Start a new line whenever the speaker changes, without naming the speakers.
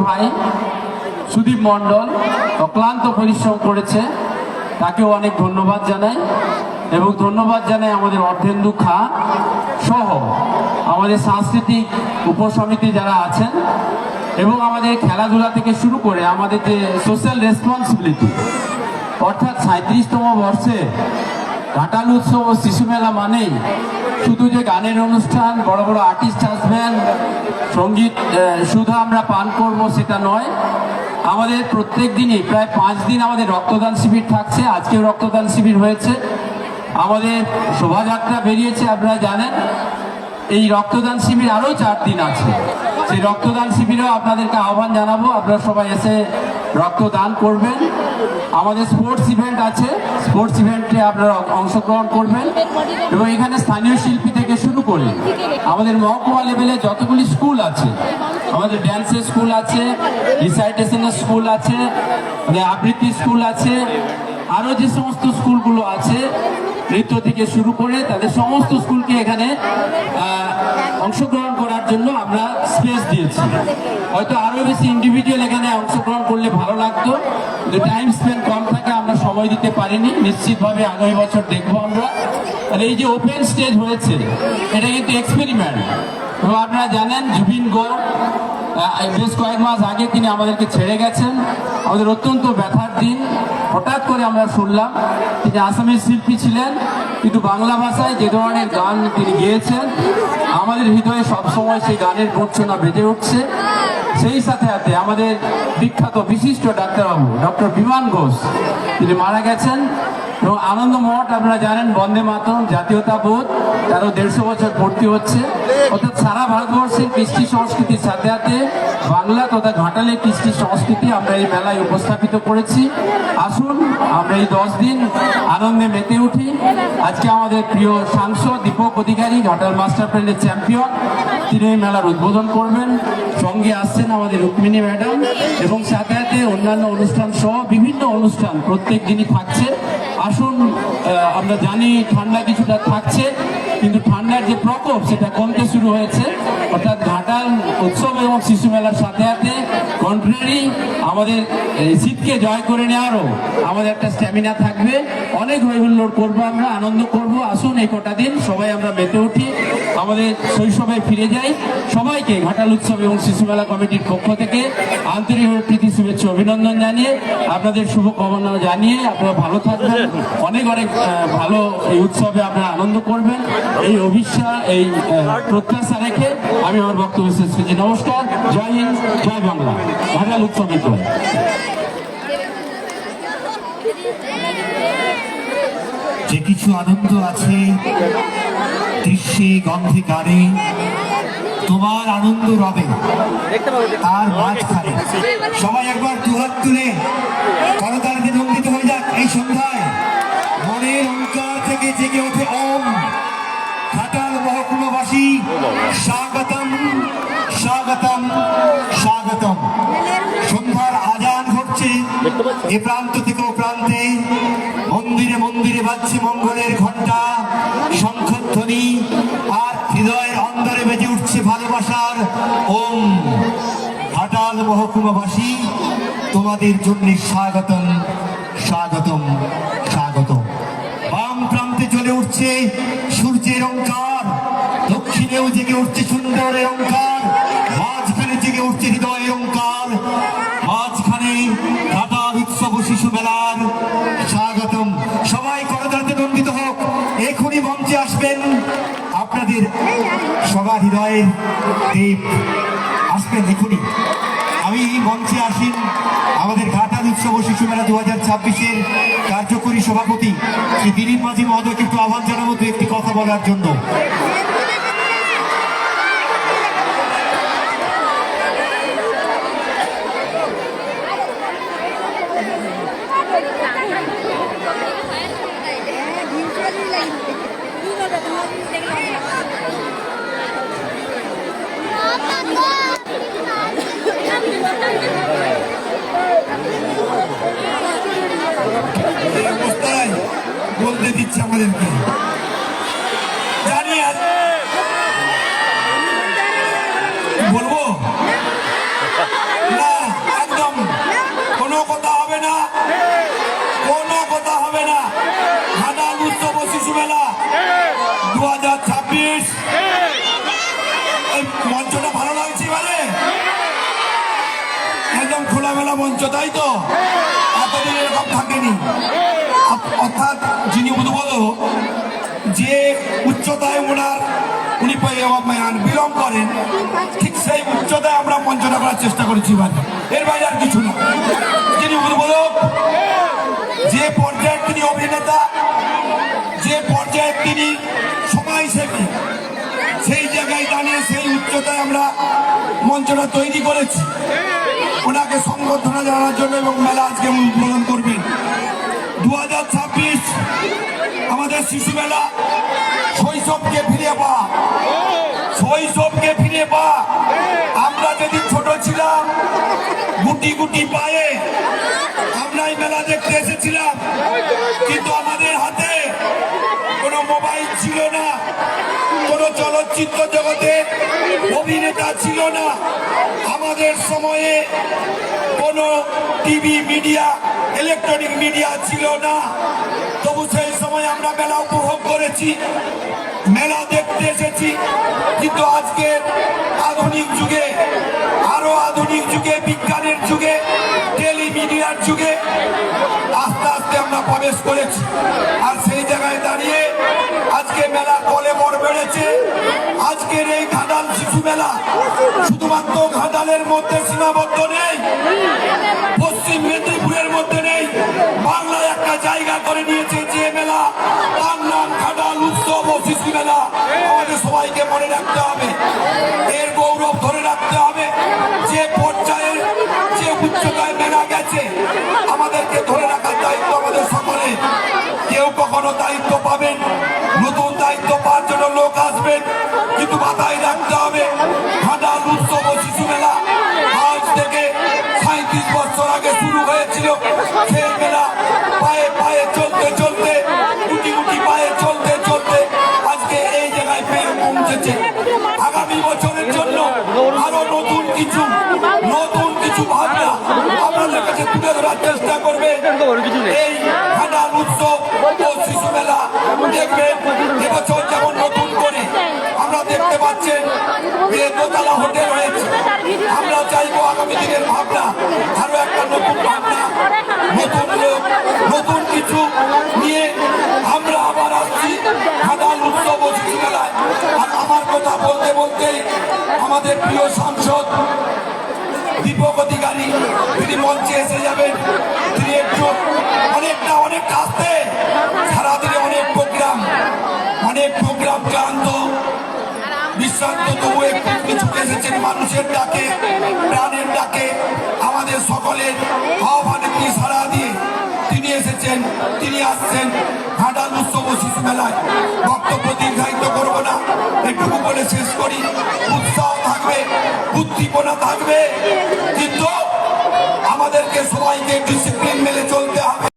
ভাই সুদীপ মণ্ডল অক্লান্ত পরিশ্রম করেছে, তাকেও অনেক ধন্যবাদ জানাই। এবং ধন্যবাদ জানাই আমাদের অর্ধেন্দু খাঁ সহ আমাদের সাংস্কৃতিক উপসমিতি যারা আছেন এবং আমাদের খেলাধুলা থেকে শুরু করে আমাদের যে সোশ্যাল রেসপন্সিবিলিটি, অর্থাৎ 37তম বর্ষে ঘাটাল উৎসব ও শিশু মেলা মানেই শুধু যে গানের অনুষ্ঠান, বড় বড় আর্টিস্ট আসবেন, সঙ্গীত শুধু আমরা পান করব সেটা নয়। আমাদের প্রত্যেক দিনই প্রায় 5 দিন আমাদের রক্তদান শিবির থাকছে। আজকেও রক্তদান শিবির হয়েছে, আমাদের শোভাযাত্রা বেরিয়েছে, আপনারা জানেন। এই রক্তদান শিবির আরও 4 দিন আছে। সেই রক্তদান শিবিরেও আপনাদেরকে আহ্বান জানাবো, আপনারা সবাই এসে রক্তদান করবেন। আমাদের স্পোর্টস ইভেন্ট আছে, স্পোর্টস ইভেন্টে আপনারা অংশগ্রহণ করবেন। এবং এখানে স্থানীয় শিল্পী থেকে শুরু করে আমাদের মহকুমা লেভেলে যতগুলি স্কুল আছে, আমাদের ড্যান্সের স্কুল আছে, রিসাইটেশনের স্কুল আছে, আবৃত্তি স্কুল আছে, আরও যে সমস্ত স্কুলগুলো আছে নৃত্য থেকে শুরু করে তাদের সমস্ত স্কুলকে এখানে অংশগ্রহণ করার জন্য আমরা স্পেস দিয়েছি। হয়তো আরও বেশি ইন্ডিভিজুয়াল এখানে অংশগ্রহণ করলে ভালো লাগতো, কিন্তু টাইম স্পেন্ড কম থাকে, আমরা সময় দিতে পারিনি। নিশ্চিতভাবে আগামী বছর দেখবো আমরা। আর এই যে ওপেন স্টেজ হয়েছে, এটা কিন্তু এক্সপেরিমেন্ট। এবং আপনারা জানেন জুবিন গৌড় বেশ কয়েক মাস আগে তিনি আমাদেরকে ছেড়ে গেছেন। আমাদের অত্যন্ত ব্যথার দিন। হঠাৎ করে আমরা শুনলাম তিনি আসামের শিল্পী ছিলেন, কিন্তু বাংলা ভাষায় যে ধরনের গান তিনি গেয়েছেন, আমাদের হৃদয়ে সবসময় সেই গানের মূর্ছনা বেজে উঠছে। সেই সাথে সাথে আমাদের বিখ্যাত বিশিষ্ট ডাক্তারবাবু ডক্টর বিমান ঘোষ তিনি মারা গেছেন। এবং আনন্দ মঠ আপনারা জানেন, বন্দে মাতরম, জাতীয়তাবোধ, তারও 150 বছর পূর্তি হচ্ছে। অর্থাৎ সারা ভারতবর্ষের কৃষ্টি সংস্কৃতির সাথে সাথে বাংলা তথা ঘাটালের কৃষ্টি সংস্কৃতি আমরা এই মেলায় উপস্থাপিত করেছি। আসুন আমরা এই 10 দিন আনন্দে মেতে উঠি। আজকে আমাদের প্রিয় সাংসদ দীপক অধিকারী, ঘাটাল মাস্টার প্ল্যানের চ্যাম্পিয়ন, তিনি এই মেলার উদ্বোধন করবেন। সঙ্গে আসছেন আমাদের রুক্মিণী ম্যাডাম, এবং সাথে সাথে অন্যান্য অনুষ্ঠান সহ বিভিন্ন অনুষ্ঠান প্রত্যেক দিনই থাকছে। আসুন, আমরা জানি ঠান্ডা কিছুটা থাকছে, কিন্তু ঠান্ডার যে প্রকোপ সেটা কমতে শুরু হয়েছে। অর্থাৎ ঘাটাল উৎসব এবং শিশু মেলার সাথে সাথে কন্ট্রারি আমাদের শীতকে জয় করে নেওয়ারও আমাদের একটা স্ট্যামিনা থাকবে। অনেক হৈহুল্লোড় করবো, আমরা আনন্দ করব। আসুন এই কটা দিন সবাই আমরা মেতে উঠি, আমাদের শৈশবে ফিরে যাই। সবাইকে ঘাটাল উৎসব এবং শিশু মেলা কমিটির পক্ষ থেকে আন্তরিকভাবে প্রীতি শুভেচ্ছা অভিনন্দন জানিয়ে, আপনাদের শুভকামনা জানিয়ে আপনারা ভালো থাকবেন, অনেক অনেক ভালো এই উৎসবে আপনারা আনন্দ করবেন, এই অভিশ্বাস, এই প্রত্যাশা রেখে আমি আমার বক্তব্য শেষ করছি। নমস্কার, জয় হিন্দ, জয় বাংলা। ঘাটাল উৎসবের জয়।
যে কিছু আনন্দ আছে দৃশ্যে, গন্ধে, গানে, তোমার আনন্দ রবে তার মাঝখানে সবাই একবার দুহাত তুলে করতালিতে নন্দিত হয়ে যাক। এই সন্ধ্যায় মনের অঙ্কার থেকে জেগে ওঠে ওম। ঘাটাল মহকুমাবাসী স্বাগতম, স্বাগতম, স্বাগতম। সন্ধ্যার আজান ঘটছে এ প্রান্ত থেকে ও প্রান্তে। মন্দিরে মন্দিরে বাজছে মঙ্গলের ঘণ্টা, শঙ্খধ্বনি, আর হৃদয়ের অন্দরে বেজে উঠছে ভালোবাসার ওম। ঘাটাল মহকুমাবাসী তোমাদের জন্য স্বাগতম, স্বাগতম, স্বাগতম। বাম প্রান্তে চলে উঠছে সূর্যের অঙ্কার, দক্ষিণেও জেগে উঠছে সুন্দরের অঙ্কার, মাঝখানে জেগে উঠছে হৃদয়ের অঙ্কার, মাঝখানে ঘাটাল উৎসব শিশু মেলার স্বাগতম। সবাই করতালিতে নন্দিত হোক। এখনই মঞ্চে আসবেন আপনাদের সবার হৃদয়ের দেব, আসবেন এখনই। আমি মঞ্চে আসেন আমাদের ঘাটাল উৎসব শিশু মেলা 2026-এর কার্যকরী সভাপতি শ্রী দিলীপ মাঝি মহোদয়কে একটু আহ্বান জানাবো দু একটি কথা বলার জন্য। বলতে দিচ্ছে আমাদেরকে, জানি বলবো না, 2026 এই মঞ্চটা ভালো লাগছে এবারে একদম খোলামেলা মঞ্চ, তাই তো? এতদিন এরকম থাকেনি। অর্থাৎ যিনি উদ্বোধক, যে উচ্চতায় উনি বিলং করেন, ঠিক সেই উচ্চতায় আমরা মঞ্চটা করার চেষ্টা করেছি এবার। এর বাইরে আর কিছু না। যিনি উদ্বোধক, যে পর্যায়ে তিনি অভিনেতা, যে পর্যায়ে তিনি সমাজসেবী, সেই জায়গায় দাঁড়িয়ে সেই উচ্চতায় আমরা মঞ্চটা তৈরি করেছি ওনাকে সংবর্ধনা জানানোর জন্য, এবং মেলা আজকে উদ্বোধন করবেন। 2026 আমাদের শিশু মেলা, শৈশবকে ফিরে পাওয়া, শৈশবকে ফিরে পাওয়া। আমরা যেদিন ছোট ছিলাম, গুটি গুটি পায়ে আমরা এই মেলা দেখতে এসেছিলাম, কিন্তু আমাদের হাতে কোনো মোবাইল ছিল না, কোনো চলচ্চিত্র জগতে অভিনেতা ছিল না, আমাদের সময়ে কোনো টিভি মিডিয়া, ইলেকট্রনিক মিডিয়া ছিল না। তবু সেই সময় আমরা মেলা উপভোগ করেছি, মেলা দেখতে এসেছি। কিন্তু আজকে আধুনিক যুগে, আরো আধুনিক যুগে, বিজ্ঞানের যুগে, টেলিমিডিয়ার যুগে আস্তে আস্তে আমরা প্রবেশ করেছি। আর সেই জায়গায় দাঁড়িয়ে আজকে মেলা কলেবর বেড়েছে। আজকের এই ঘাটাল শিশু মেলা শুধুমাত্র ঘাটালের মধ্যে সীমাবদ্ধ নেই, পশ্চিম মেদিনীপুরের মধ্যে নেই, বাংলায় একটা জায়গা করে নিয়েছে। যে মেলা, তার নাম ঘাটাল উৎসব ও শিশু মেলা। আমাদের সবাইকে মনে রাখতে হবে, এর গৌরব ধরে রাখতে হবে। যে পর্যায়ে, যে উচ্চতায় মেলা গেছে, আমাদেরকে ধরে রাখার দায়িত্ব আমাদের সকলে। কেউ কখনো দায়িত্ব পাবেন, নতুন দায়িত্ব পাওয়ার জন্য লোক আসবেন, কিন্তু মাথায় রাখতে হবে ঘাটাল উৎসব ও শিশু মেলা আজ থেকে 37 বছর আগে শুরু হয়েছিল। সেই মেলা পায়ে পায়ে চলতে চলতে, গুটি গুটি পায়ে চলতে চলতে আজকে এই জায়গায় পৌঁছেছে। আগামী বছরের জন্য আরো নতুন কিছু ভাবনা আপনাদের কাছে তুলে ধরার চেষ্টা করবে। এই ঘাটাল উৎসব ও শিশু মেলা দেখবেন এবছর যেমন নতুন করে আমরা দেখতে পাচ্ছেন যে দোতলা হোটেল হয়েছে। আমরা চাইবো আগামী দিনের ভাবনা, আরো একটা নতুন ভাবনা, নতুন লোক, নতুন কিছু নিয়ে আমরা আবার আসছি ঘাটাল উৎসব ও শিশু মেলায়। আর আমার কথা বলতে বলতেই আমাদের প্রিয় সাংসদ দীপক অধিকারী তিনি মঞ্চে এসে যাবেন। তিনি একটু অনেকটা আসতে, সারাদিনে অনেক প্রোগ্রাম ক্লান্ত বিশ্রান্ত, তবু একটু ছুটে এসেছেন মানুষের ডাকে, প্রাণের ডাকে, আমাদের সকলের আহ্বানে তিনি সাড়া দিয়ে তিনি এসেছেন, তিনি আসছেন ঘাটাল উৎসব ও শিশু মেলায়। বক্তব্য দীর্ঘায়িত করব না, একটুকু বলে শেষ করি। উৎসাহ থাকবে, উদ্দীপনা থাকবে, কিন্তু আমাদেরকে সবাইকে ডিসিপ্লিন মেনে চলতে